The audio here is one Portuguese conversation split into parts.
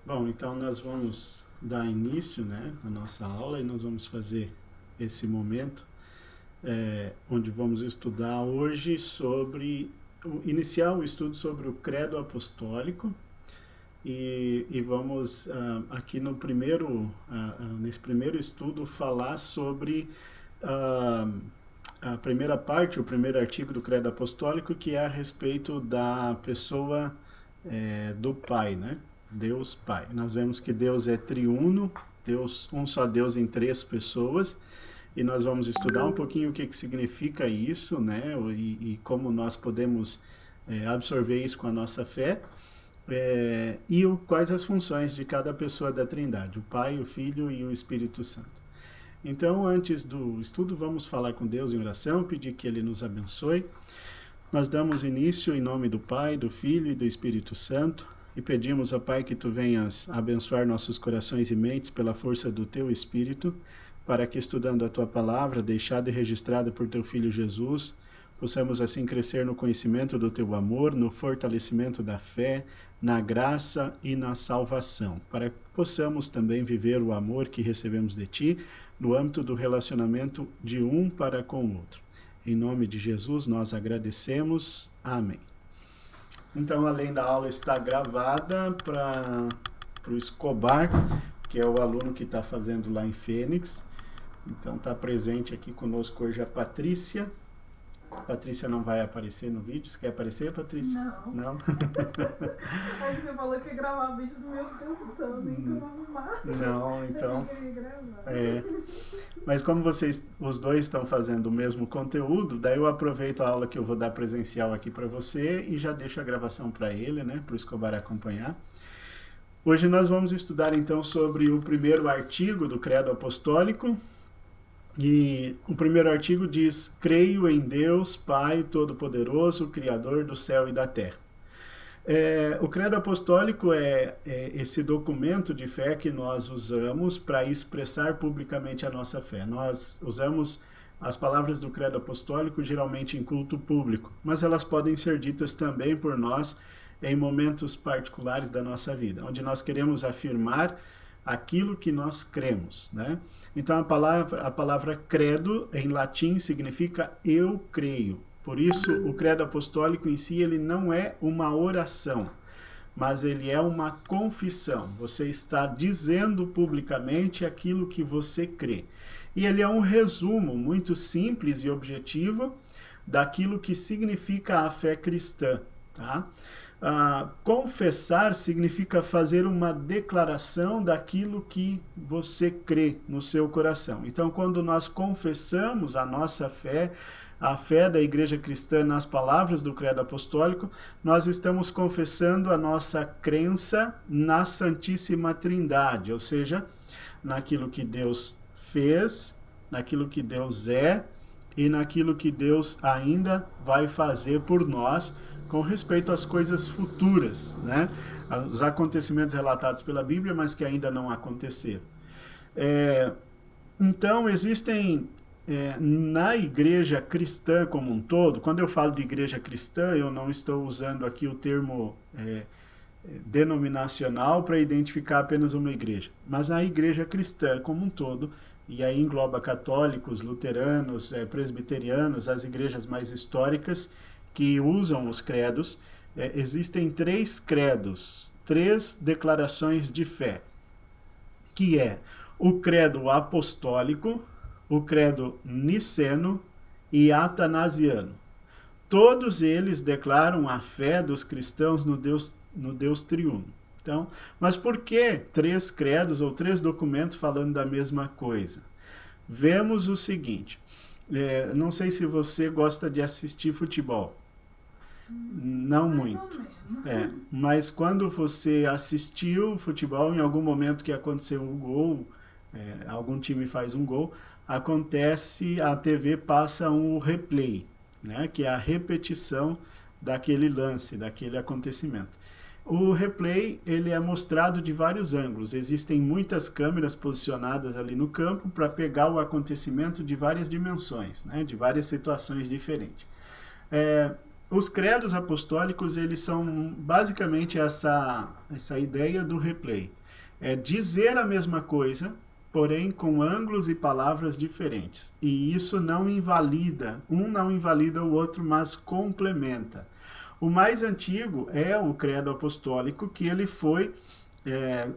Bom, então nós vamos dar início, né, à nossa aula e nós vamos fazer esse momento onde vamos estudar hoje iniciar o estudo sobre o Credo Apostólico e vamos aqui no nesse primeiro estudo falar sobre ah, a primeira parte, o primeiro artigo do Credo Apostólico, que é a respeito da pessoa do Pai, né? Deus Pai. Nós vemos que Deus é triuno, Deus, um só Deus em três pessoas, e nós vamos estudar um pouquinho o que significa isso, né? E como nós podemos absorver isso com a nossa fé, quais as funções de cada pessoa da Trindade, o Pai, o Filho e o Espírito Santo. Então, antes do estudo, vamos falar com Deus em oração, pedir que Ele nos abençoe. Nós damos início em nome do Pai, do Filho e do Espírito Santo e pedimos, ó Pai, que Tu venhas abençoar nossos corações e mentes pela força do Teu Espírito, para que, estudando a Tua palavra, deixada e registrada por Teu Filho Jesus, possamos assim crescer no conhecimento do Teu amor, no fortalecimento da fé, na graça e na salvação, para que possamos também viver o amor que recebemos de Ti no âmbito do relacionamento de um para com o outro. Em nome de Jesus, nós agradecemos. Amém. Então, além da aula estar gravada para o Escobar, que é o aluno que está fazendo lá em Fênix. Então, está presente aqui conosco hoje a Patrícia. A Patrícia não vai aparecer no vídeo. Você quer aparecer, Patrícia? Não. Não? Aí você falou que ia gravar vídeos, meu Deus do céu, nem como arrumar. Não, então. Eu queria gravar. Mas como vocês, os dois estão fazendo o mesmo conteúdo, daí eu aproveito a aula que eu vou dar presencial aqui para você e já deixo a gravação para ele, né, para o Escobar acompanhar. Hoje nós vamos estudar então sobre o primeiro artigo do Credo Apostólico. E o primeiro artigo diz: Creio em Deus, Pai Todo-Poderoso, Criador do céu e da terra. O Credo Apostólico é esse documento de fé que nós usamos para expressar publicamente a nossa fé. Nós usamos as palavras do Credo Apostólico geralmente em culto público, mas elas podem ser ditas também por nós em momentos particulares da nossa vida, onde nós queremos afirmar aquilo que nós cremos, né? Então a palavra credo em latim significa eu creio. Por isso, o credo apostólico em si ele não é uma oração, mas ele é uma confissão. Você está dizendo publicamente aquilo que você crê. E ele é um resumo muito simples e objetivo daquilo que significa a fé cristã, tá? Confessar significa fazer uma declaração daquilo que você crê no seu coração. Então, quando nós confessamos a nossa fé, a fé da Igreja Cristã nas palavras do Credo Apostólico, nós estamos confessando a nossa crença na Santíssima Trindade, ou seja, naquilo que Deus fez, naquilo que Deus é e naquilo que Deus ainda vai fazer por nós com respeito às coisas futuras, né? Os acontecimentos relatados pela Bíblia, mas que ainda não aconteceram. Então, existem na igreja cristã como um todo, quando eu falo de igreja cristã, eu não estou usando aqui o termo denominacional para identificar apenas uma igreja, mas a igreja cristã como um todo, e aí engloba católicos, luteranos, presbiterianos, as igrejas mais históricas que usam os credos, existem três credos, três declarações de fé, que é o credo apostólico, o credo niceno e atanasiano. Todos eles declaram a fé dos cristãos no Deus triuno. Então, mas por que três credos ou três documentos falando da mesma coisa? Vemos o seguinte, não sei se você gosta de assistir futebol. Não muito. Mas quando você assistiu futebol, em algum momento que aconteceu um gol, algum time faz um gol, acontece, a TV passa um replay, né, que é a repetição daquele lance, daquele acontecimento. O replay ele é mostrado de vários ângulos. Existem muitas câmeras posicionadas ali no campo para pegar o acontecimento de várias dimensões, né, de várias situações diferentes. os credos apostólicos, eles são basicamente essa ideia do replay. É dizer a mesma coisa, porém com ângulos e palavras diferentes. E isso não invalida, um não invalida o outro, mas complementa. O mais antigo é o credo apostólico, que ele foi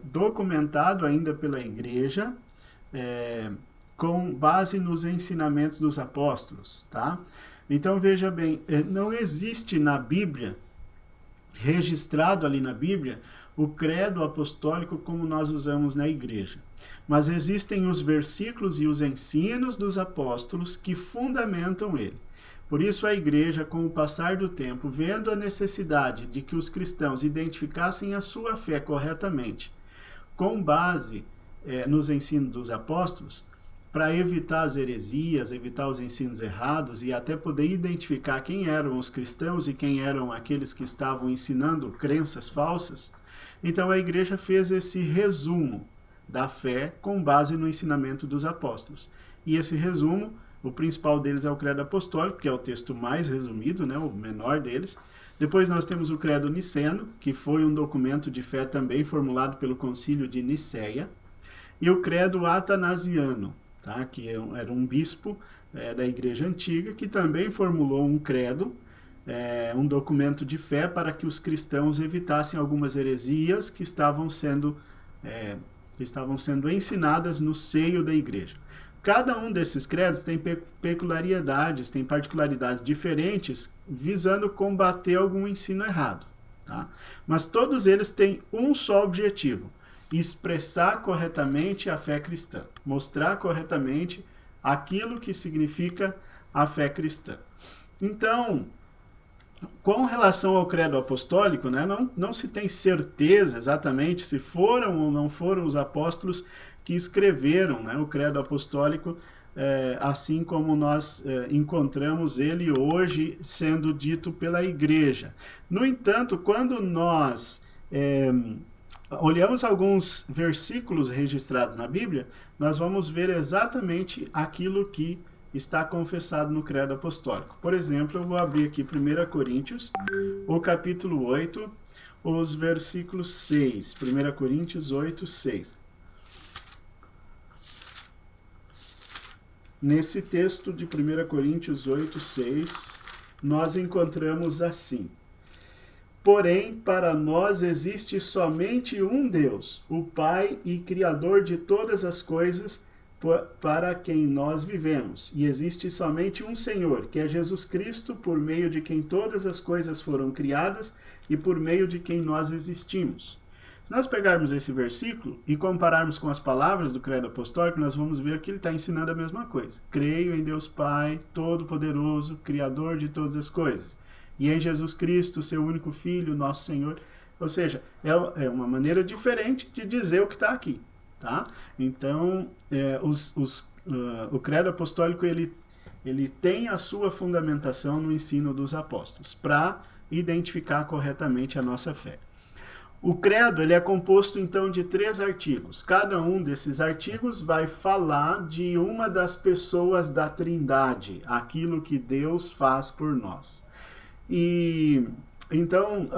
documentado ainda pela igreja, com base nos ensinamentos dos apóstolos, tá? Então, veja bem, não existe na Bíblia, registrado ali na Bíblia, o credo apostólico como nós usamos na igreja. Mas existem os versículos e os ensinos dos apóstolos que fundamentam ele. Por isso a igreja, com o passar do tempo, vendo a necessidade de que os cristãos identificassem a sua fé corretamente, com base nos ensinos dos apóstolos, para evitar as heresias, evitar os ensinos errados e até poder identificar quem eram os cristãos e quem eram aqueles que estavam ensinando crenças falsas, então a igreja fez esse resumo da fé com base no ensinamento dos apóstolos. E esse resumo, o principal deles é o credo apostólico, que é o texto mais resumido, né, o menor deles. Depois nós temos o credo niceno, que foi um documento de fé também formulado pelo concílio de Niceia, e o credo atanasiano, tá? Que era um bispo da igreja antiga, que também formulou um credo, um documento de fé para que os cristãos evitassem algumas heresias que estavam sendo ensinadas no seio da igreja. Cada um desses credos tem peculiaridades, tem particularidades diferentes, visando combater algum ensino errado, tá? Mas todos eles têm um só objetivo: expressar corretamente a fé cristã, mostrar corretamente aquilo que significa a fé cristã. Então, com relação ao credo apostólico, né, não se tem certeza exatamente se foram ou não foram os apóstolos que escreveram, né, o credo apostólico, assim como nós encontramos ele hoje sendo dito pela igreja. No entanto, quando nós olhamos alguns versículos registrados na Bíblia, nós vamos ver exatamente aquilo que está confessado no credo apostólico. Por exemplo, eu vou abrir aqui 1 Coríntios, o capítulo 8, os versículos 6. 1 Coríntios 8, 6. Nesse texto de 1 Coríntios 8, 6, nós encontramos assim: porém, para nós existe somente um Deus, o Pai e Criador de todas as coisas, para quem nós vivemos. E existe somente um Senhor, que é Jesus Cristo, por meio de quem todas as coisas foram criadas e por meio de quem nós existimos. Se nós pegarmos esse versículo e compararmos com as palavras do credo apostólico, nós vamos ver que ele está ensinando a mesma coisa. Creio em Deus Pai, Todo-Poderoso, Criador de todas as coisas, e em Jesus Cristo, seu único Filho, nosso Senhor. Ou seja, é uma maneira diferente de dizer o que está aqui, tá? Então, o credo apostólico ele tem a sua fundamentação no ensino dos apóstolos, para identificar corretamente a nossa fé. O credo ele é composto, então, de 3 artigos. Cada um desses artigos vai falar de uma das pessoas da Trindade, aquilo que Deus faz por nós. E então,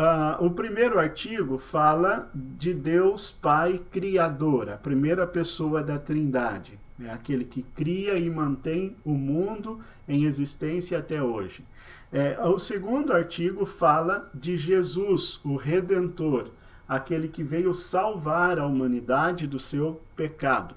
o primeiro artigo fala de Deus Pai Criador, a primeira pessoa da Trindade, né? Aquele que cria e mantém o mundo em existência até hoje. O segundo artigo fala de Jesus, o Redentor, aquele que veio salvar a humanidade do seu pecado.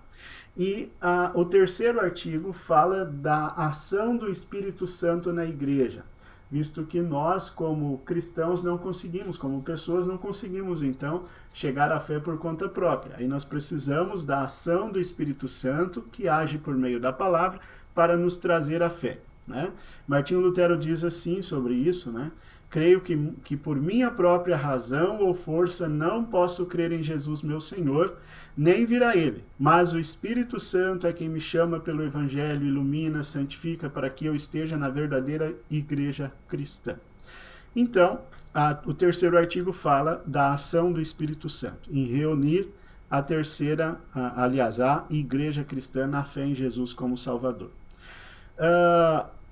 E o terceiro artigo fala da ação do Espírito Santo na igreja, visto que nós, como cristãos, não conseguimos, como pessoas, não conseguimos, então, chegar à fé por conta própria. Aí nós precisamos da ação do Espírito Santo, que age por meio da palavra, para nos trazer a fé, né? Martinho Lutero diz assim sobre isso, né? Creio que por minha própria razão ou força não posso crer em Jesus meu Senhor, nem vir a Ele, mas o Espírito Santo é quem me chama pelo Evangelho, ilumina, santifica, para que eu esteja na verdadeira igreja cristã. Então, o terceiro artigo fala da ação do Espírito Santo, em reunir a igreja cristã na fé em Jesus como Salvador.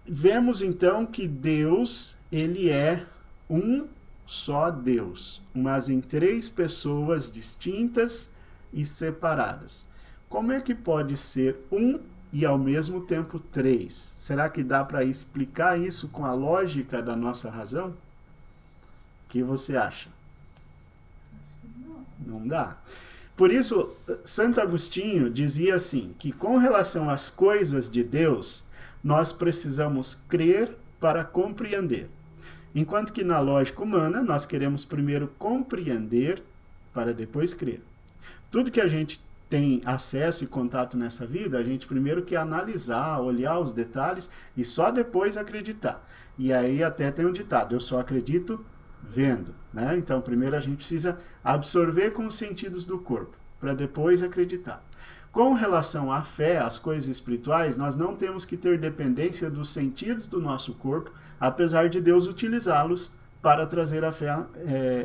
Vemos então que Deus ele é um só Deus, mas em três pessoas distintas e separadas. Como é que pode ser um e ao mesmo tempo três? Será que dá para explicar isso com a lógica da nossa razão? O que você acha? Não dá. Por isso, Santo Agostinho dizia assim, que com relação às coisas de Deus, nós precisamos crer para compreender. Enquanto que na lógica humana, nós queremos primeiro compreender para depois crer. Tudo que a gente tem acesso e contato nessa vida, a gente primeiro quer analisar, olhar os detalhes e só depois acreditar. E aí até tem um ditado, eu só acredito vendo, né? Então primeiro a gente precisa absorver com os sentidos do corpo, para depois acreditar. Com relação à fé, às coisas espirituais, nós não temos que ter dependência dos sentidos do nosso corpo, apesar de Deus utilizá-los para trazer a fé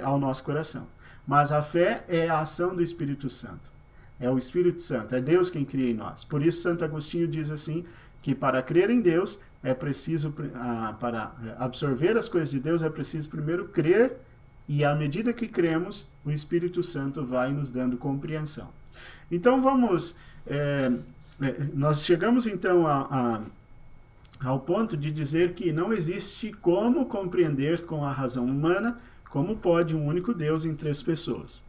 ao nosso coração. Mas a fé é a ação do Espírito Santo. É o Espírito Santo, é Deus quem cria em nós. Por isso Santo Agostinho diz assim, que para crer em Deus, é preciso, para absorver as coisas de Deus, é preciso primeiro crer, e à medida que cremos, o Espírito Santo vai nos dando compreensão. Então vamos, nós chegamos então ao ponto de dizer que não existe como compreender com a razão humana como pode um único Deus em três pessoas.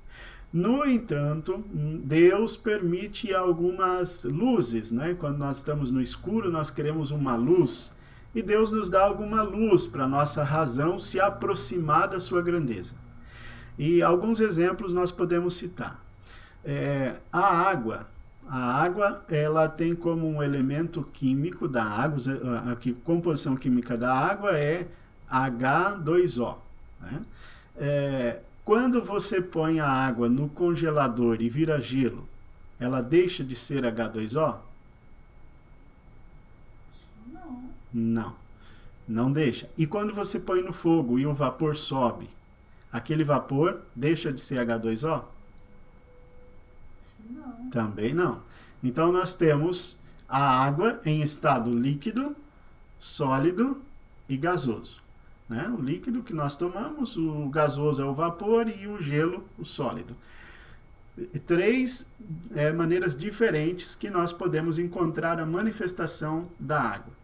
No entanto, Deus permite algumas luzes, né? Quando nós estamos no escuro, nós queremos uma luz, e Deus nos dá alguma luz para a nossa razão se aproximar da sua grandeza. E alguns exemplos nós podemos citar. A água, ela tem como um elemento químico da água, a composição química da água é H2O. Né? Quando você põe a água no congelador e vira gelo, ela deixa de ser H2O? Não, não deixa. E quando você põe no fogo e o vapor sobe, aquele vapor deixa de ser H2O? Não. Também não. Então nós temos a água em estado líquido, sólido e gasoso. Né? O líquido que nós tomamos, o gasoso é o vapor e o gelo, o sólido. Três maneiras diferentes que nós podemos encontrar a manifestação da água.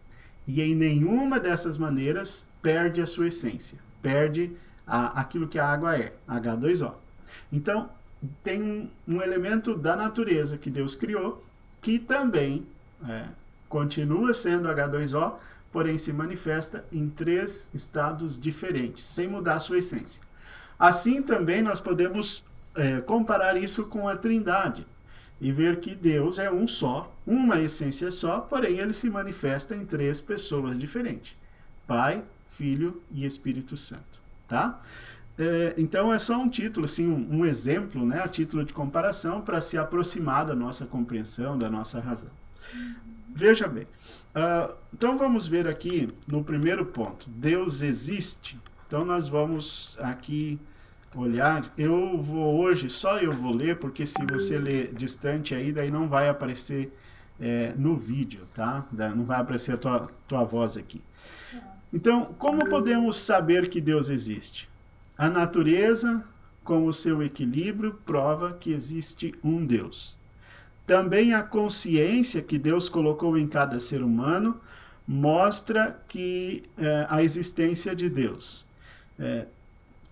E em nenhuma dessas maneiras perde a sua essência, perde aquilo que a água é, H2O. Então, tem um elemento da natureza que Deus criou, que também continua sendo H2O, porém se manifesta em três estados diferentes, sem mudar a sua essência. Assim também nós podemos comparar isso com a Trindade, e ver que Deus é um só, uma essência só, porém ele se manifesta em três pessoas diferentes, Pai, Filho e Espírito Santo. Tá? Então é só um título, assim, um exemplo, né, a título de comparação, para se aproximar da nossa compreensão, da nossa razão. Veja bem, então vamos ver aqui no primeiro ponto, Deus existe. Então nós vamos aqui olhar, só eu vou ler, porque se você ler distante aí, daí não vai aparecer no vídeo, tá? Não vai aparecer a tua voz aqui. Então, como podemos saber que Deus existe? A natureza, com o seu equilíbrio, prova que existe um Deus. Também a consciência que Deus colocou em cada ser humano mostra que a existência de Deus.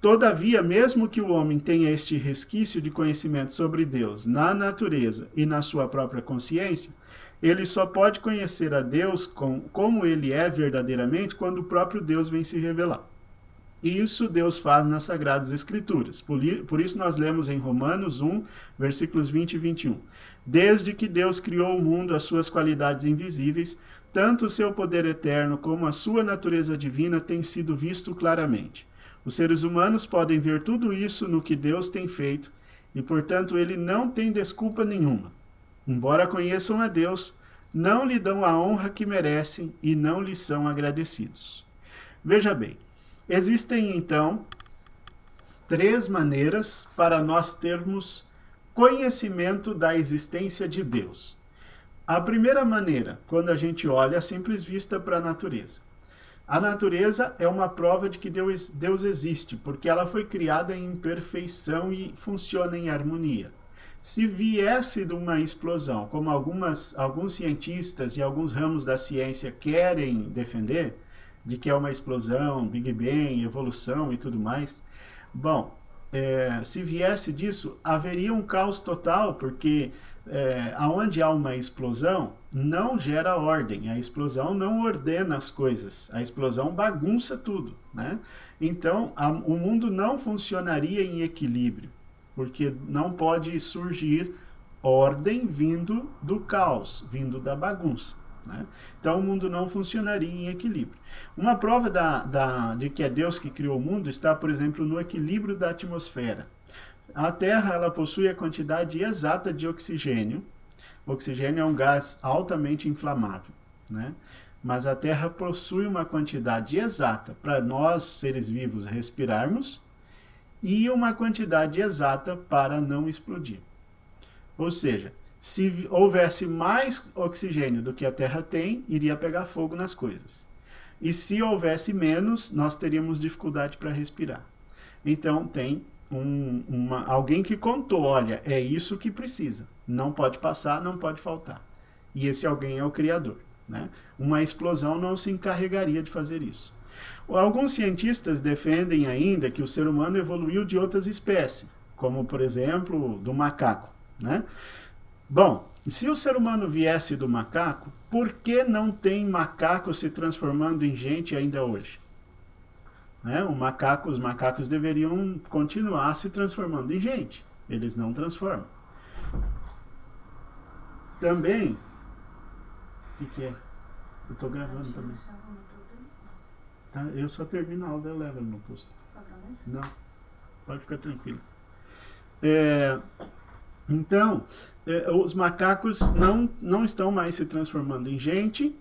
Todavia, mesmo que o homem tenha este resquício de conhecimento sobre Deus na natureza e na sua própria consciência, ele só pode conhecer a Deus como ele é verdadeiramente quando o próprio Deus vem se revelar. Isso Deus faz nas Sagradas Escrituras. Por isso nós lemos em Romanos 1, versículos 20 e 21. Desde que Deus criou o mundo, as suas qualidades invisíveis, tanto o seu poder eterno como a sua natureza divina têm sido visto claramente. Os seres humanos podem ver tudo isso no que Deus tem feito, e portanto ele não tem desculpa nenhuma. Embora conheçam a Deus, não lhe dão a honra que merecem e não lhe são agradecidos. Veja bem, existem então três maneiras para nós termos conhecimento da existência de Deus. A primeira maneira, quando a gente olha à simples vista para a natureza. A natureza é uma prova de que Deus existe, porque ela foi criada em perfeição e funciona em harmonia. Se viesse de uma explosão, como alguns cientistas e alguns ramos da ciência querem defender, de que é uma explosão, Big Bang, evolução e tudo mais, bom, se viesse disso, haveria um caos total, porque aonde há uma explosão, não gera ordem. A explosão não ordena as coisas. A explosão bagunça tudo, né? Então, o mundo não funcionaria em equilíbrio, porque não pode surgir ordem vindo do caos, vindo da bagunça. Né? Então o mundo não funcionaria em equilíbrio. Uma prova de que é Deus que criou o mundo está, por exemplo, no equilíbrio da atmosfera. A Terra ela possui a quantidade exata de oxigênio. O oxigênio é um gás altamente inflamável, né? Mas a Terra possui uma quantidade exata para nós, seres vivos, respirarmos e uma quantidade exata para não explodir. Ou seja, se houvesse mais oxigênio do que a Terra tem, iria pegar fogo nas coisas. E se houvesse menos, nós teríamos dificuldade para respirar. Então tem alguém que contou, olha, é isso que precisa. Não pode passar, não pode faltar. E esse alguém é o Criador. Né? Uma explosão não se encarregaria de fazer isso. Alguns cientistas defendem ainda que o ser humano evoluiu de outras espécies, como, por exemplo, do macaco. Né? Bom, se o ser humano viesse do macaco, por que não tem macaco se transformando em gente ainda hoje? Né? Os macacos deveriam continuar se transformando em gente. Eles não transformam. Também... O que é? Eu estou gravando também. Tá? Eu só termino a aula e levo no posto. Não, pode ficar tranquilo. Então, os macacos não estão mais se transformando em gente.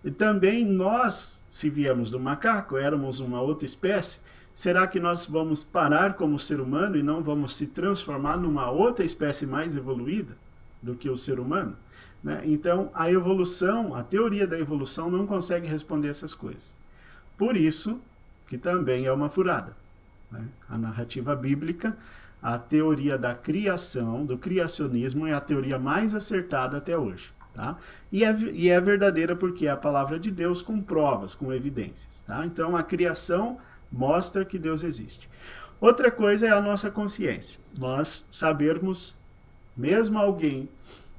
E também nós, se viemos do macaco, éramos uma outra espécie, será que nós vamos parar como ser humano e não vamos se transformar numa outra espécie mais evoluída do que o ser humano? Né? Então, a evolução, a teoria da evolução não consegue responder essas coisas. Por isso que também é uma furada. Né? A narrativa bíblica, a teoria da criação, do criacionismo, é a teoria mais acertada até hoje. Tá? E é verdadeira porque é a palavra de Deus com provas, com evidências. Tá? Então, a criação mostra que Deus existe. Outra coisa é a nossa consciência. Nós sabermos, mesmo alguém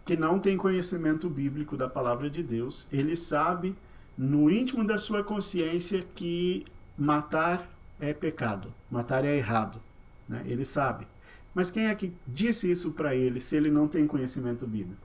que não tem conhecimento bíblico da palavra de Deus, ele sabe no íntimo da sua consciência que matar é pecado, matar é errado. Né? Ele sabe. Mas quem é que disse isso para ele se ele não tem conhecimento bíblico?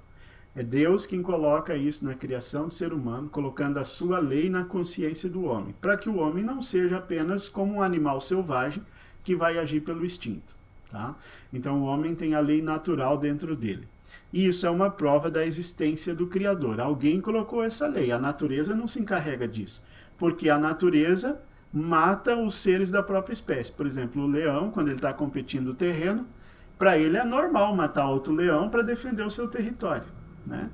É Deus quem coloca isso na criação do ser humano, colocando a sua lei na consciência do homem, para que o homem não seja apenas como um animal selvagem que vai agir pelo instinto. Tá? Então o homem tem a lei natural dentro dele. E isso é uma prova da existência do Criador. Alguém colocou essa lei, a natureza não se encarrega disso, porque a natureza mata os seres da própria espécie. Por exemplo, o leão, quando ele está competindo o terreno, para ele é normal matar outro leão para defender o seu território. Né?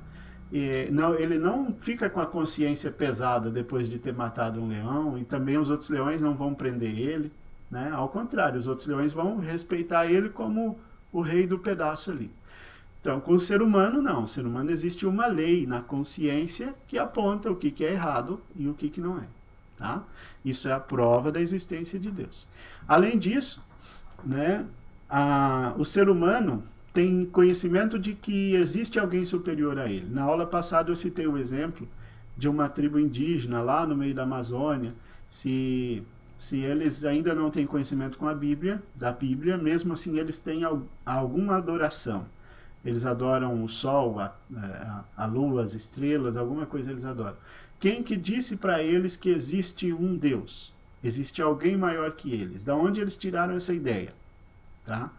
Ele não fica com a consciência pesada depois de ter matado um leão, e também os outros leões não vão prender ele. Né? Ao contrário, os outros leões vão respeitar ele como o rei do pedaço ali. Então, com o ser humano, não. O ser humano existe uma lei na consciência que aponta o que é errado e o que não é. Tá? Isso é a prova da existência de Deus. Além disso, né, o ser humano tem conhecimento de que existe alguém superior a ele. Na aula passada eu citei o exemplo de uma tribo indígena lá no meio da Amazônia. Se eles ainda não têm conhecimento com da Bíblia, mesmo assim eles têm alguma adoração. Eles adoram o sol, a lua, as estrelas, alguma coisa eles adoram. Quem que disse para eles que existe um Deus? Existe alguém maior que eles? Da onde eles tiraram essa ideia? Tá?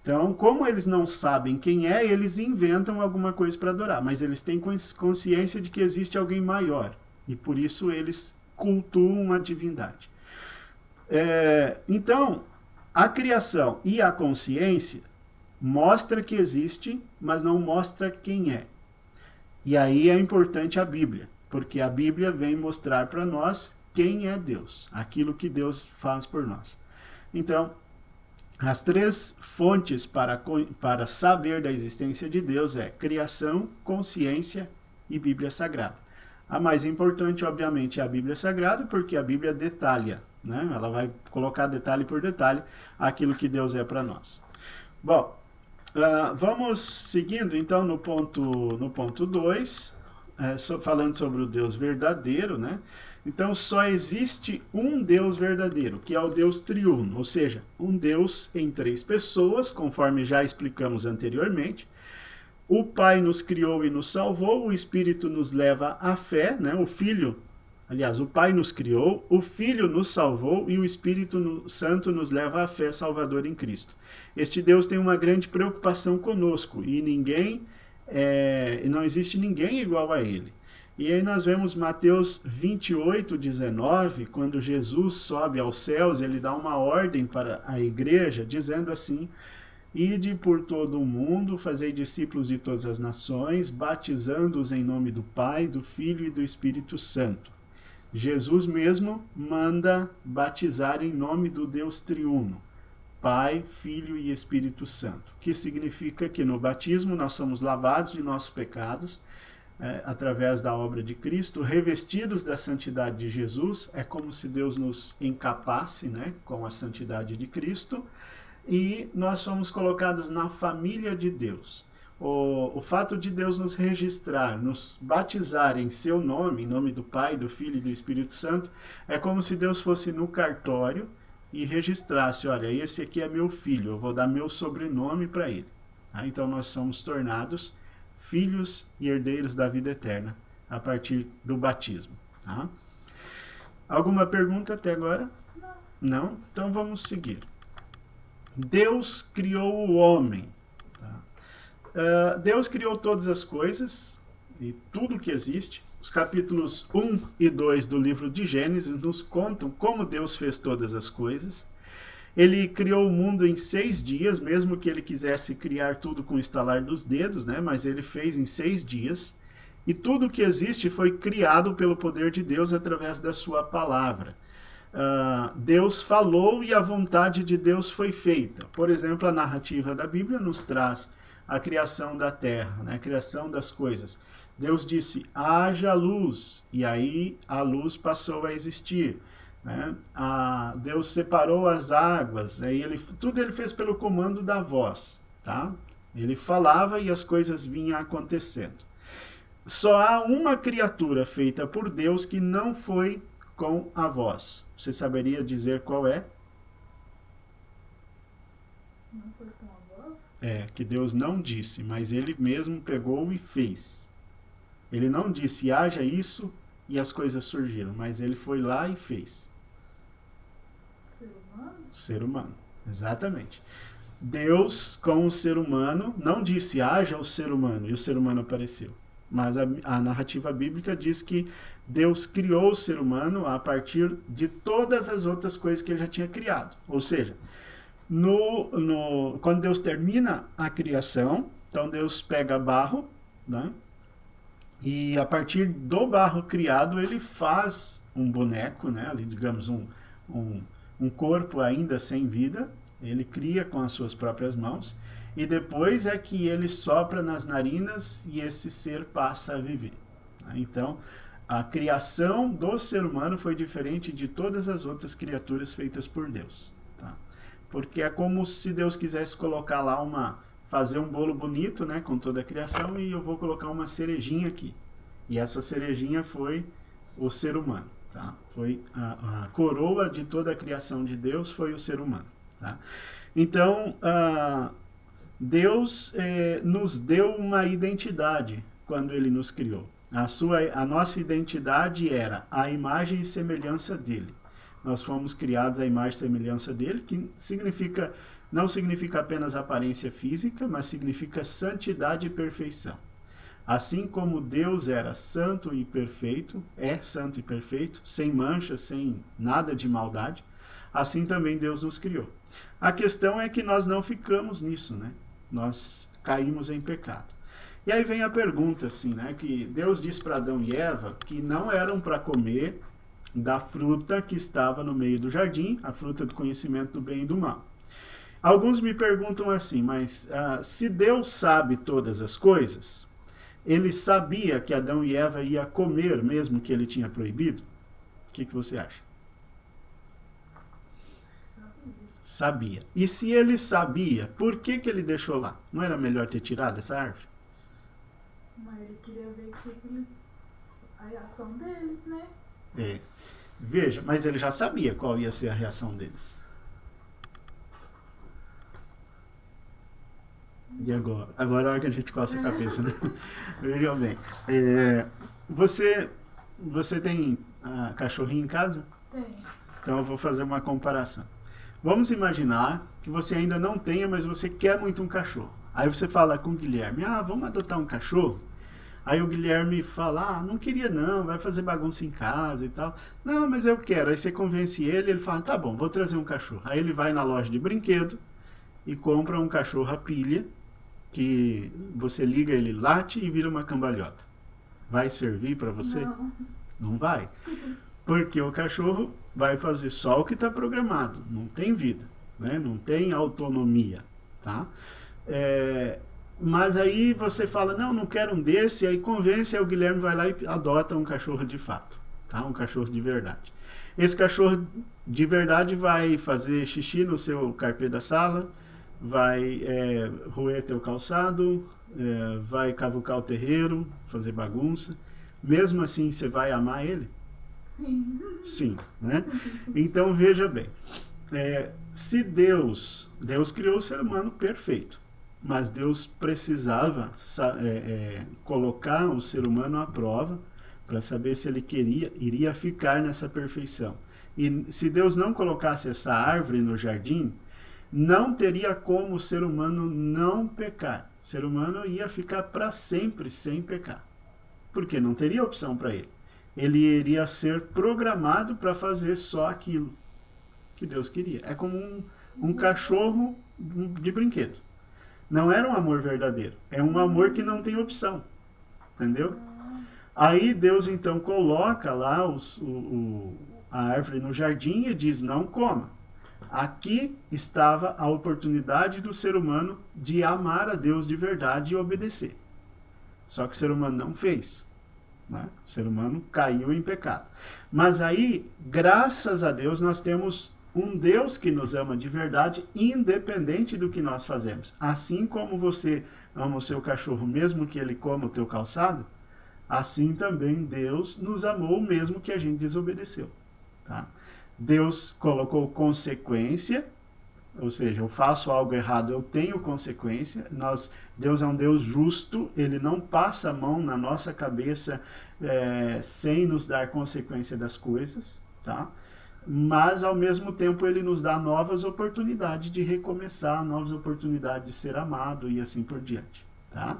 Então, como eles não sabem quem é, eles inventam alguma coisa para adorar, mas eles têm consciência de que existe alguém maior, e por isso eles cultuam uma divindade. Então, a criação e a consciência mostra que existe, mas não mostra quem é. E aí é importante a Bíblia, porque a Bíblia vem mostrar para nós quem é Deus, aquilo que Deus faz por nós. Então, as três fontes para saber da existência de Deus é criação, consciência e Bíblia Sagrada. A mais importante, obviamente, é a Bíblia Sagrada, porque a Bíblia detalha, né? Ela vai colocar detalhe por detalhe aquilo que Deus é para nós. Bom, vamos seguindo então no ponto 2, falando sobre o Deus verdadeiro, né? Então só existe um Deus verdadeiro, que é o Deus triuno, ou seja, um Deus em três pessoas, conforme já explicamos anteriormente. O Pai nos criou e nos salvou, o Espírito nos leva à fé, né? O Pai nos criou, o Filho nos salvou e o Espírito Santo nos leva à fé salvadora em Cristo. Este Deus tem uma grande preocupação conosco e não existe ninguém igual a ele. E aí nós vemos Mateus 28, 19, quando Jesus sobe aos céus, ele dá uma ordem para a igreja, dizendo assim: ide por todo o mundo, fazei discípulos de todas as nações, batizando-os em nome do Pai, do Filho e do Espírito Santo. Jesus mesmo manda batizar em nome do Deus triuno, Pai, Filho e Espírito Santo, que significa que no batismo nós somos lavados de nossos pecados, através da obra de Cristo, revestidos da santidade de Jesus, é como se Deus nos encapasse, né, com a santidade de Cristo, e nós somos colocados na família de Deus. O fato de Deus nos registrar, nos batizar em seu nome, em nome do Pai, do Filho e do Espírito Santo, é como se Deus fosse no cartório e registrasse: olha, esse aqui é meu filho, eu vou dar meu sobrenome para ele. Então nós somos tornados filhos e herdeiros da vida eterna a partir do batismo. Tá? Alguma pergunta até agora? Não? Então vamos seguir. Deus criou o homem. Tá? Deus criou todas as coisas e tudo que existe. Os capítulos 1 e 2 do livro de Gênesis nos contam como Deus fez todas as coisas. Ele criou o mundo em 6 dias, mesmo que ele quisesse criar tudo com o estalar dos dedos, né? Mas ele fez em 6 dias. E tudo que existe foi criado pelo poder de Deus através da sua palavra. Deus falou e a vontade de Deus foi feita. Por exemplo, a narrativa da Bíblia nos traz a criação da terra, né? A criação das coisas. Deus disse: haja luz, e aí a luz passou a existir. Né? Deus separou as águas, tudo ele fez pelo comando da voz. Tá? Ele falava e as coisas vinham acontecendo. Só há uma criatura feita por Deus que não foi com a voz. Você saberia dizer qual é? Não foi com a voz? Que Deus não disse, mas ele mesmo pegou e fez. Ele não disse: haja isso, e as coisas surgiram, mas ele foi lá e fez. Ser humano? Ser humano, exatamente. Deus, com o ser humano, não disse: haja o ser humano, e o ser humano apareceu. Mas a narrativa bíblica diz que Deus criou o ser humano a partir de todas as outras coisas que ele já tinha criado. Ou seja, quando Deus termina a criação, então Deus pega barro, né? E a partir do barro criado, ele faz um boneco, né? Ali, digamos, um corpo ainda sem vida. Ele cria com as suas próprias mãos. E depois é que ele sopra nas narinas e esse ser passa a viver. Então, a criação do ser humano foi diferente de todas as outras criaturas feitas por Deus. Tá? Porque é como se Deus quisesse colocar lá fazer um bolo bonito, né, com toda a criação, e eu vou colocar uma cerejinha aqui. E essa cerejinha foi o ser humano. Tá? Foi a coroa de toda a criação de Deus, foi o ser humano. Tá? Então, Deus nos deu uma identidade quando ele nos criou. A nossa identidade era a imagem e semelhança dele. Nós fomos criados à imagem e semelhança dele, que não significa apenas aparência física, mas significa santidade e perfeição. Assim como Deus era santo e perfeito, é santo e perfeito, sem mancha, sem nada de maldade, assim também Deus nos criou. A questão é que nós não ficamos nisso, né? Nós caímos em pecado. E aí vem a pergunta, assim, né? Que Deus disse para Adão e Eva que não eram para comer da fruta que estava no meio do jardim, a fruta do conhecimento do bem e do mal. Alguns me perguntam assim, mas se Deus sabe todas as coisas, ele sabia que Adão e Eva ia comer mesmo que ele tinha proibido? O que você acha? Sabia. E se ele sabia, por que ele deixou lá? Não era melhor ter tirado essa árvore? Mas ele queria ver a reação deles, né? É. Veja, mas ele já sabia qual ia ser a reação deles. E agora? Agora é a hora que a gente coça a cabeça, né? Vejam bem. Você tem cachorrinho em casa? Tem. Então eu vou fazer uma comparação. Vamos imaginar que você ainda não tenha, mas você quer muito um cachorro. Aí você fala com o Guilherme, vamos adotar um cachorro? Aí o Guilherme fala, não queria não, vai fazer bagunça em casa e tal. Não, mas eu quero. Aí você convence ele fala, tá bom, vou trazer um cachorro. Aí ele vai na loja de brinquedo e compra um cachorro a pilha, que você liga, ele late e vira uma cambalhota. Vai servir para você? Não. Não vai. Porque o cachorro vai fazer só o que está programado. Não tem vida, né? Não tem autonomia, tá? Mas aí você fala, não quero um desse, aí convence, aí o Guilherme vai lá e adota um cachorro de fato, tá? Um cachorro de verdade. Esse cachorro de verdade vai fazer xixi no seu carpê da sala, vai roer teu calçado, vai cavucar o terreiro, fazer bagunça. Mesmo assim, você vai amar ele? Sim. Sim, né? Então, veja bem. Se Deus criou o ser humano perfeito, mas Deus precisava colocar o ser humano à prova para saber se ele iria ficar nessa perfeição. E se Deus não colocasse essa árvore no jardim, não teria como o ser humano não pecar. O ser humano ia ficar para sempre sem pecar. Porque não teria opção para ele. Ele iria ser programado para fazer só aquilo que Deus queria. É como um cachorro de brinquedo. Não era um amor verdadeiro. É um amor que não tem opção. Entendeu? Aí Deus então coloca lá a árvore no jardim e diz, não coma. Aqui estava a oportunidade do ser humano de amar a Deus de verdade e obedecer. Só que o ser humano não fez. Né? O ser humano caiu em pecado. Mas aí, graças a Deus, nós temos um Deus que nos ama de verdade, independente do que nós fazemos. Assim como você ama o seu cachorro, mesmo que ele coma o teu calçado, assim também Deus nos amou, mesmo que a gente desobedeceu. Tá? Deus colocou consequência, ou seja, eu faço algo errado, eu tenho consequência. Deus é um Deus justo, ele não passa a mão na nossa cabeça sem nos dar consequência das coisas, tá? Mas, ao mesmo tempo, ele nos dá novas oportunidades de recomeçar, novas oportunidades de ser amado e assim por diante, tá?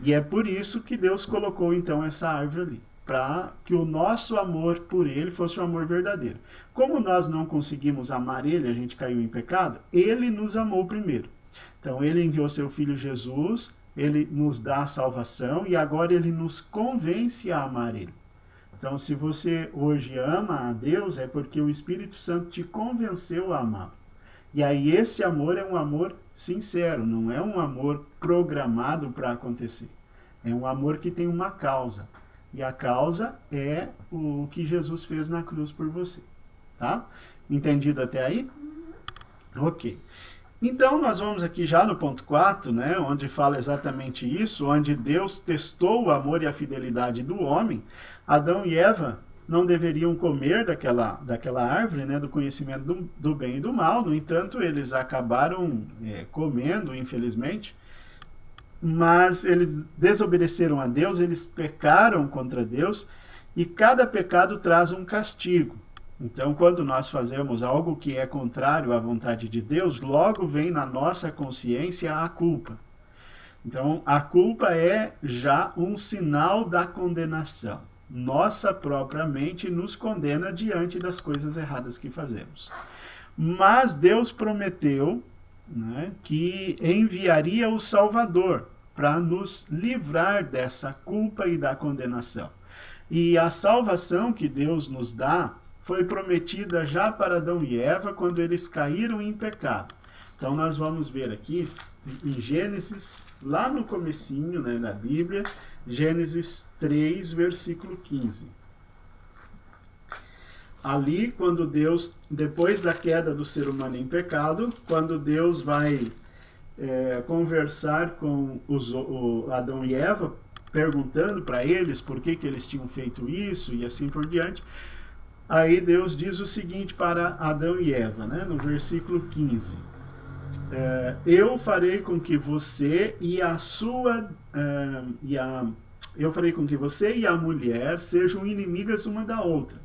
E é por isso que Deus colocou, então, essa árvore ali, para que o nosso amor por ele fosse um amor verdadeiro. Como nós não conseguimos amar ele, a gente caiu em pecado, ele nos amou primeiro. Então, ele enviou seu filho Jesus, ele nos dá a salvação e agora ele nos convence a amar ele. Então, se você hoje ama a Deus, é porque o Espírito Santo te convenceu a amá-lo. E aí esse amor é um amor sincero, não é um amor programado para acontecer. É um amor que tem uma causa. E a causa é o que Jesus fez na cruz por você. Tá? Entendido até aí? Ok. Então, nós vamos aqui já no ponto 4, né, onde fala exatamente isso, onde Deus testou o amor e a fidelidade do homem. Adão e Eva não deveriam comer daquela árvore, né, do conhecimento do bem e do mal. No entanto, eles acabaram comendo, infelizmente. Mas eles desobedeceram a Deus, eles pecaram contra Deus, e cada pecado traz um castigo. Então, quando nós fazemos algo que é contrário à vontade de Deus, logo vem na nossa consciência a culpa. Então, a culpa é já um sinal da condenação. Nossa própria mente nos condena diante das coisas erradas que fazemos. Mas Deus prometeu, né, que enviaria o Salvador para nos livrar dessa culpa e da condenação. E a salvação que Deus nos dá foi prometida já para Adão e Eva quando eles caíram em pecado. Então nós vamos ver aqui em Gênesis, lá no comecinho, né, na Bíblia, Gênesis 3, versículo 15. Ali, quando Deus, depois da queda do ser humano em pecado, quando Deus vai conversar com o Adão e Eva, perguntando para eles por que eles tinham feito isso e assim por diante, aí Deus diz o seguinte para Adão e Eva, né, no versículo 15. Eu farei com que você e a sua eu farei com que você e a mulher sejam inimigas uma da outra,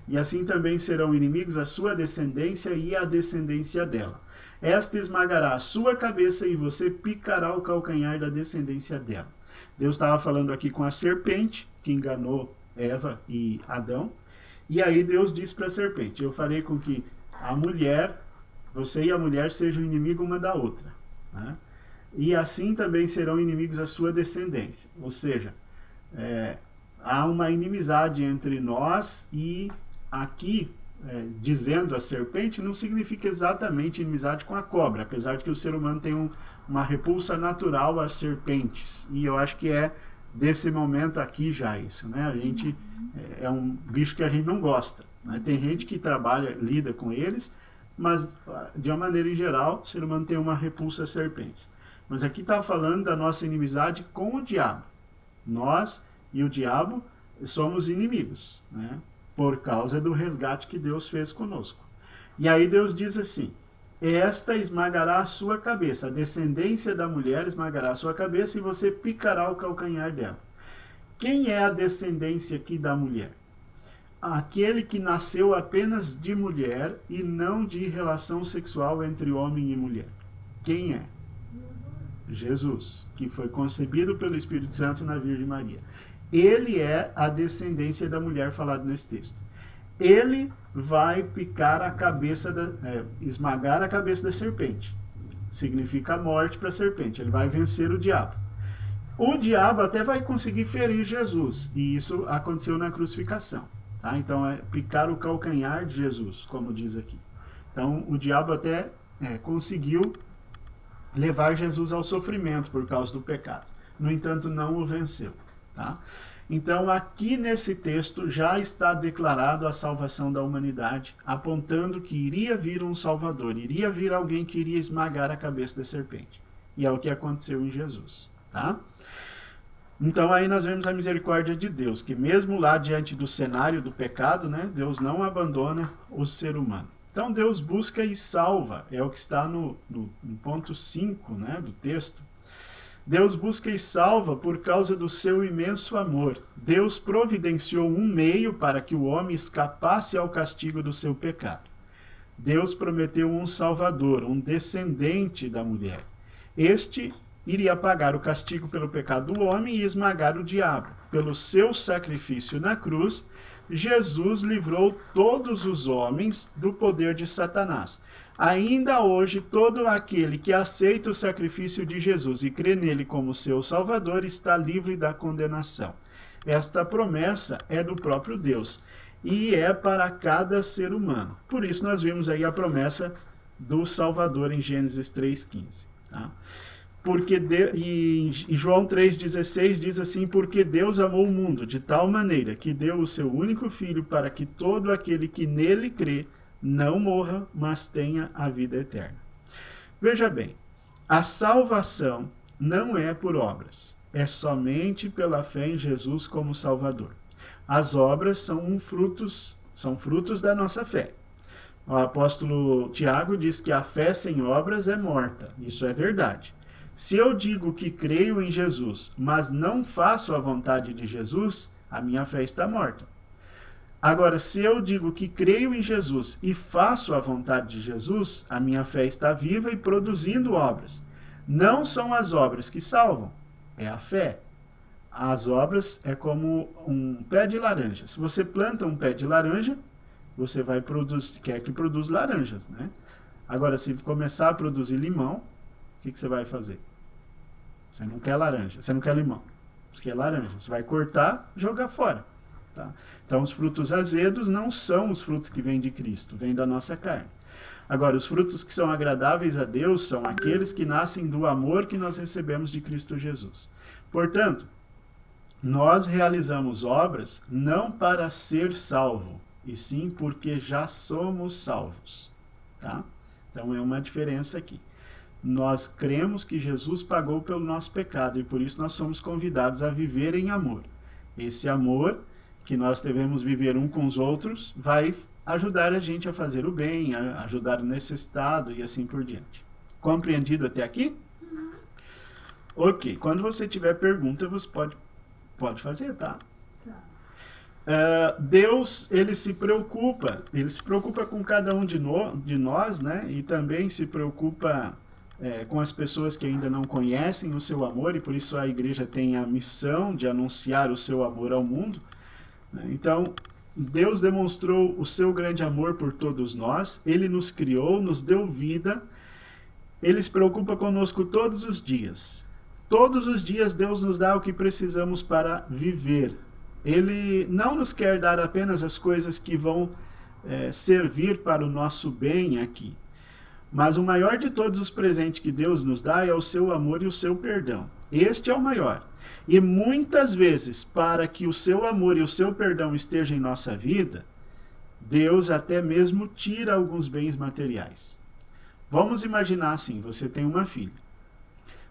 e assim também serão inimigos a sua descendência e a descendência dela. Esta esmagará a sua cabeça e você picará o calcanhar da descendência dela. Deus estava falando aqui com a serpente, que enganou Eva e Adão. E aí Deus disse para a serpente, eu farei com que a mulher, você e a mulher sejam inimigos uma da outra, né? E assim também serão inimigos a sua descendência. Ou seja, há uma inimizade entre nós, e aqui, dizendo a serpente, não significa exatamente inimizade com a cobra, apesar de que o ser humano tem uma repulsa natural às serpentes. E eu acho que é desse momento aqui já isso, né? A gente é um bicho que a gente não gosta, né? Tem gente que trabalha, lida com eles, mas de uma maneira em geral, o ser humano tem uma repulsa às serpentes. Mas aqui está falando da nossa inimizade com o diabo. Nós e o diabo somos inimigos, né? Por causa do resgate que Deus fez conosco. E aí Deus diz assim, esta esmagará a sua cabeça, a descendência da mulher esmagará a sua cabeça e você picará o calcanhar dela. Quem é a descendência aqui da mulher? Aquele que nasceu apenas de mulher e não de relação sexual entre homem e mulher. Quem é? Jesus, que foi concebido pelo Espírito Santo na Virgem Maria. Ele é a descendência da mulher falada nesse texto. Ele vai picar a cabeça, esmagar a cabeça da serpente. Significa a morte para a serpente. Ele vai vencer o diabo. O diabo até vai conseguir ferir Jesus. E isso aconteceu na crucificação. Tá? Então é picar o calcanhar de Jesus, como diz aqui. Então o diabo até conseguiu levar Jesus ao sofrimento por causa do pecado. No entanto, não o venceu. Tá? Então, aqui nesse texto já está declarado a salvação da humanidade, apontando que iria vir um Salvador, iria vir alguém que iria esmagar a cabeça da serpente. E é o que aconteceu em Jesus. Tá? Então, aí nós vemos a misericórdia de Deus, que mesmo lá diante do cenário do pecado, né, Deus não abandona o ser humano. Então, Deus busca e salva, é o que está no ponto 5, né, do texto. Deus busca e salva por causa do seu imenso amor. Deus providenciou um meio para que o homem escapasse ao castigo do seu pecado. Deus prometeu um Salvador, um descendente da mulher. Este iria pagar o castigo pelo pecado do homem e esmagar o diabo. Pelo seu sacrifício na cruz, Jesus livrou todos os homens do poder de Satanás. Ainda hoje, todo aquele que aceita o sacrifício de Jesus e crê nele como seu Salvador está livre da condenação. Esta promessa é do próprio Deus e é para cada ser humano. Por isso nós vimos aí a promessa do Salvador em Gênesis 3,15. Tá? E João 3,16 diz assim, porque Deus amou o mundo de tal maneira que deu o seu único Filho para que todo aquele que nele crê não morra, mas tenha a vida eterna. Veja bem, a salvação não é por obras, é somente pela fé em Jesus como Salvador. As obras são frutos da nossa fé. O apóstolo Tiago diz que a fé sem obras é morta. Isso é verdade. Se eu digo que creio em Jesus, mas não faço a vontade de Jesus, a minha fé está morta. Agora, se eu digo que creio em Jesus e faço a vontade de Jesus, a minha fé está viva e produzindo obras. Não são as obras que salvam, é a fé. As obras é como um pé de laranja. Se você planta um pé de laranja, você vai quer que produza laranjas, né? Agora, se começar a produzir limão, o que você vai fazer? Você não quer laranja, você não quer limão, você quer laranja. Você vai cortar, jogar fora. Tá? Então, os frutos azedos não são os frutos que vêm de Cristo, vêm da nossa carne. Agora, os frutos que são agradáveis a Deus são aqueles que nascem do amor que nós recebemos de Cristo Jesus. Portanto, nós realizamos obras não para ser salvo, e sim porque já somos salvos. Tá? Então, é uma diferença aqui. Nós cremos que Jesus pagou pelo nosso pecado e por isso nós somos convidados a viver em amor. Esse amor que nós devemos viver um com os outros vai ajudar a gente a fazer o bem, a ajudar o necessitado e assim por diante. Compreendido até aqui? Ok. Quando você tiver pergunta, você pode fazer, tá? Deus, ele se preocupa com cada um de nós, né? E também se preocupa com as pessoas que ainda não conhecem o seu amor, e por isso a igreja tem a missão de anunciar o seu amor ao mundo. Então, Deus demonstrou o seu grande amor por todos nós, ele nos criou, nos deu vida, ele se preocupa conosco todos os dias. Todos os dias Deus nos dá o que precisamos para viver. Ele não nos quer dar apenas as coisas que vão servir para o nosso bem aqui. Mas o maior de todos os presentes que Deus nos dá é o seu amor e o seu perdão. Este é o maior. E muitas vezes, para que o seu amor e o seu perdão estejam em nossa vida, Deus até mesmo tira alguns bens materiais. Vamos imaginar assim, você tem uma filha.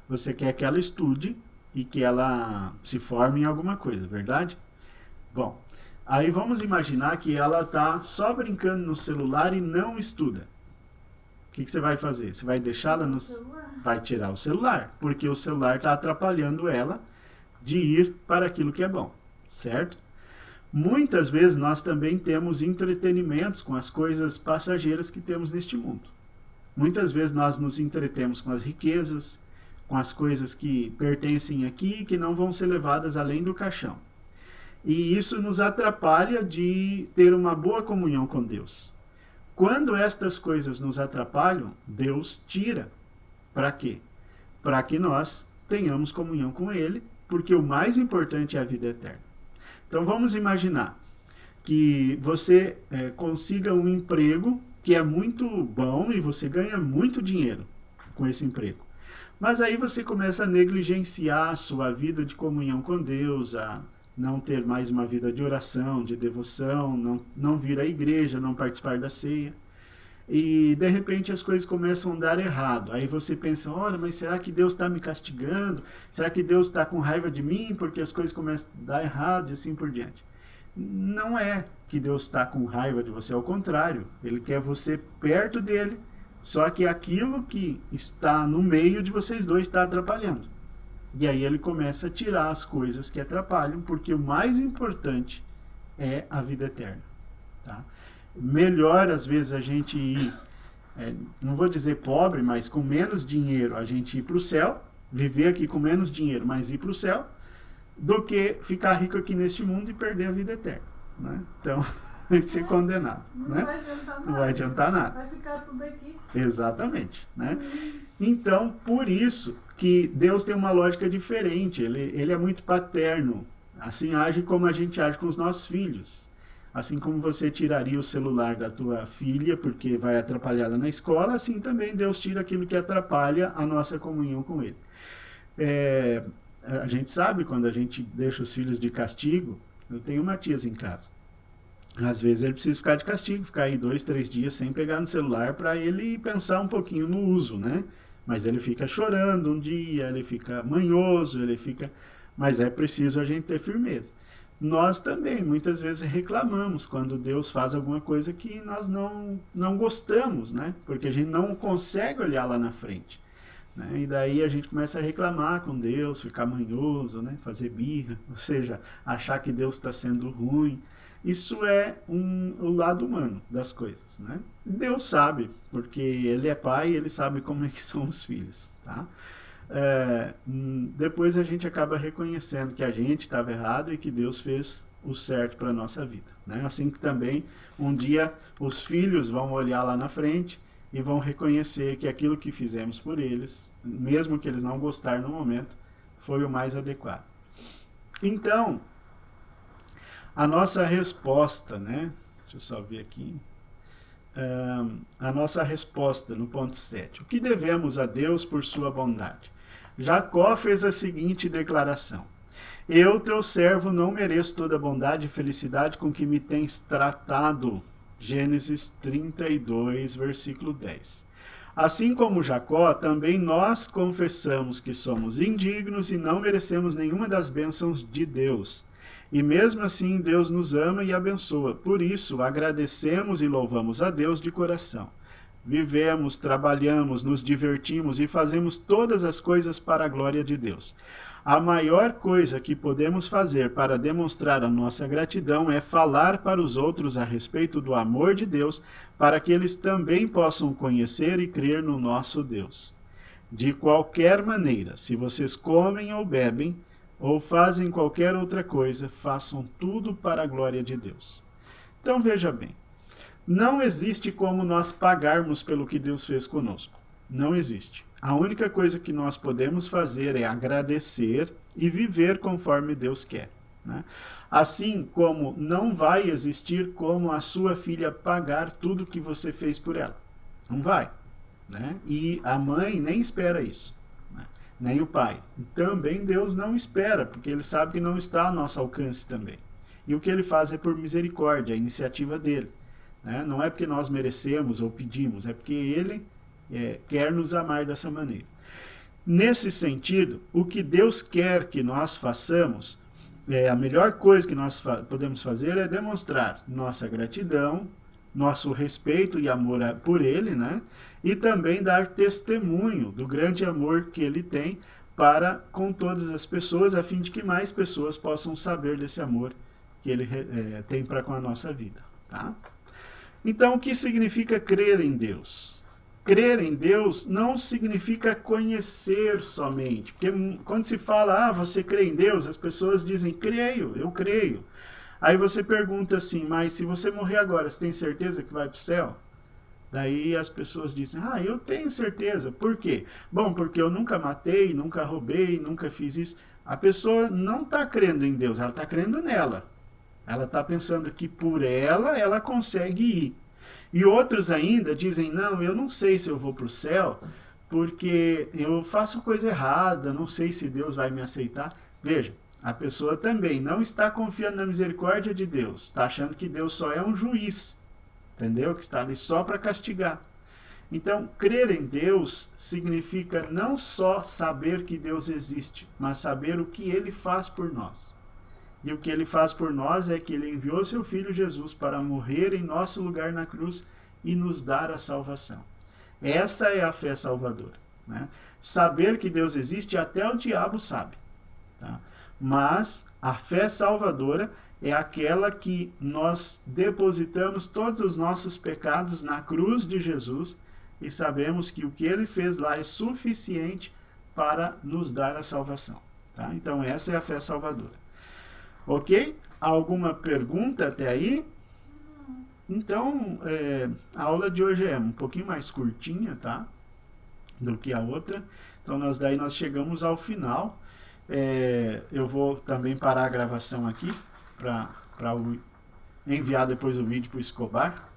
Você quer que ela estude e que ela se forme em alguma coisa, verdade? Bom, aí vamos imaginar que ela está só brincando no celular e não estuda. O que você vai fazer? Você vai deixá-la no... Vai tirar o celular, porque o celular está atrapalhando ela de ir para aquilo que é bom, certo? Muitas vezes nós também temos entretenimentos com as coisas passageiras que temos neste mundo. Muitas vezes nós nos entretemos com as riquezas, com as coisas que pertencem aqui e que não vão ser levadas além do caixão. E isso nos atrapalha de ter uma boa comunhão com Deus. Quando estas coisas nos atrapalham, Deus tira. Para quê? Para que nós tenhamos comunhão com Ele, porque o mais importante é a vida eterna. Então vamos imaginar que você consiga um emprego que é muito bom e você ganha muito dinheiro com esse emprego. Mas aí você começa a negligenciar a sua vida de comunhão com Deus, a não ter mais uma vida de oração, de devoção, não vir à igreja, não participar da ceia. E de repente as coisas começam a dar errado. Aí você pensa, olha, mas será que Deus está me castigando? Será que Deus está com raiva de mim porque as coisas começam a dar errado e assim por diante? Não é que Deus está com raiva de você, ao contrário. Ele quer você perto dele, só que aquilo que está no meio de vocês dois está atrapalhando. E aí ele começa a tirar as coisas que atrapalham, porque o mais importante é a vida eterna. Tá? Melhor, às vezes, a gente ir, não vou dizer pobre, mas com menos dinheiro, a gente ir para o céu, viver aqui com menos dinheiro, mas ir para o céu, do que ficar rico aqui neste mundo e perder a vida eterna. Né? Então, ser condenado. Não né? vai adiantar nada. Não vai adiantar nada. Vai ficar tudo aqui. Exatamente. Né? Então, por isso que Deus tem uma lógica diferente. Ele é muito paterno. Assim age como a gente age com os nossos filhos. Assim como você tiraria o celular da tua filha porque vai atrapalhá-la na escola, assim também Deus tira aquilo que atrapalha a nossa comunhão com Ele. A gente sabe quando a gente deixa os filhos de castigo. Eu tenho uma tia em casa. Às vezes ele precisa ficar de castigo, ficar aí 2, 3 dias sem pegar no celular para ele pensar um pouquinho no uso, né? Mas ele fica chorando um dia, ele fica manhoso, mas é preciso a gente ter firmeza. Nós também, muitas vezes, reclamamos quando Deus faz alguma coisa que nós não gostamos, né? Porque a gente não consegue olhar lá na frente. Né? E daí a gente começa a reclamar com Deus, ficar manhoso, né? Fazer birra, ou seja, achar que Deus está sendo ruim. Isso é o lado humano das coisas, né? Deus sabe, porque Ele é pai e Ele sabe como é que são os filhos, tá? Depois a gente acaba reconhecendo que a gente estava errado e que Deus fez o certo para a nossa vida. Né? Assim que também um dia os filhos vão olhar lá na frente e vão reconhecer que aquilo que fizemos por eles, mesmo que eles não gostaram no momento, foi o mais adequado. Então, a nossa resposta, né? Deixa eu só ver aqui. A nossa resposta no ponto 7. O que devemos a Deus por sua bondade? Jacó fez a seguinte declaração: eu, teu servo, não mereço toda a bondade e felicidade com que me tens tratado. Gênesis 32, versículo 10. Assim como Jacó, também nós confessamos que somos indignos e não merecemos nenhuma das bênçãos de Deus. E mesmo assim, Deus nos ama e abençoa. Por isso, agradecemos e louvamos a Deus de coração. Vivemos, trabalhamos, nos divertimos e fazemos todas as coisas para a glória de Deus. A maior coisa que podemos fazer para demonstrar a nossa gratidão é falar para os outros a respeito do amor de Deus, para que eles também possam conhecer e crer no nosso Deus. De qualquer maneira, se vocês comem ou bebem, ou fazem qualquer outra coisa, façam tudo para a glória de Deus. Então veja bem, não existe como nós pagarmos pelo que Deus fez conosco. Não existe. A única coisa que nós podemos fazer é agradecer e viver conforme Deus quer, né? Assim como não vai existir como a sua filha pagar tudo que você fez por ela. Não vai, né? E a mãe nem espera isso, né? Nem o pai. Também Deus não espera, porque ele sabe que não está ao nosso alcance também. E o que ele faz é por misericórdia, a iniciativa dele, né? Não é porque nós merecemos ou pedimos, é porque ele quer nos amar dessa maneira. Nesse sentido, o que Deus quer que nós façamos, a melhor coisa que nós podemos fazer é demonstrar nossa gratidão, nosso respeito e amor por Ele, né? E também dar testemunho do grande amor que Ele tem para com todas as pessoas, a fim de que mais pessoas possam saber desse amor que Ele tem para com a nossa vida, tá? Então, o que significa crer em Deus? Crer em Deus não significa conhecer somente. Porque quando se fala, você crê em Deus, as pessoas dizem, creio, eu creio. Aí você pergunta assim, mas se você morrer agora, você tem certeza que vai para o céu? Daí as pessoas dizem, eu tenho certeza. Por quê? Bom, porque eu nunca matei, nunca roubei, nunca fiz isso. A pessoa não está crendo em Deus, ela está crendo nela. Ela está pensando que por ela consegue ir. E outros ainda dizem, não, eu não sei se eu vou para o céu, porque eu faço coisa errada, não sei se Deus vai me aceitar. Veja, a pessoa também não está confiando na misericórdia de Deus, está achando que Deus só é um juiz, entendeu? Que está ali só para castigar. Então, crer em Deus significa não só saber que Deus existe, mas saber o que Ele faz por nós. E o que Ele faz por nós é que Ele enviou seu Filho Jesus para morrer em nosso lugar na cruz e nos dar a salvação. Essa é a fé salvadora, né? Saber que Deus existe, até o diabo sabe, tá? Mas a fé salvadora é aquela que nós depositamos todos os nossos pecados na cruz de Jesus e sabemos que o que Ele fez lá é suficiente para nos dar a salvação, tá? Então essa é a fé salvadora. Ok? Alguma pergunta até aí? Então, a aula de hoje é um pouquinho mais curtinha, tá? Do que a outra. Então, nós chegamos ao final. Eu vou também parar a gravação aqui para enviar depois o vídeo para o Escobar.